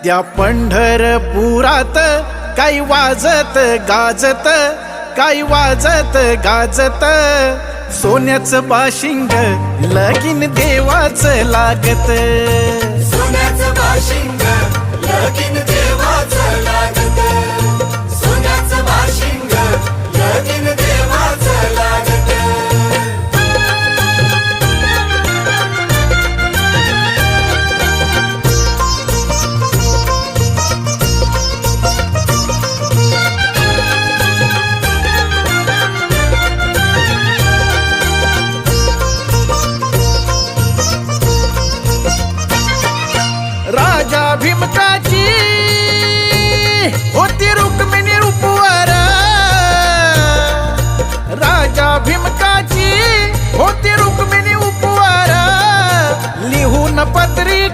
त्या पंढरपुरात काही वाजत गाजत, काही वाजत गाजत, सोन्याचं बाशिंग लगीन देवाचं लागत. सोन्याचं बाशिंग लगीन देवाचं लागत. सोन्याचं बाशिंग लगीन देवाचं लागत. राजा भीमकाची होती रुक्मिणी रूपवर, राजा भीमकाची होती रुक्मिणी उपवर, लिहून पत्रिका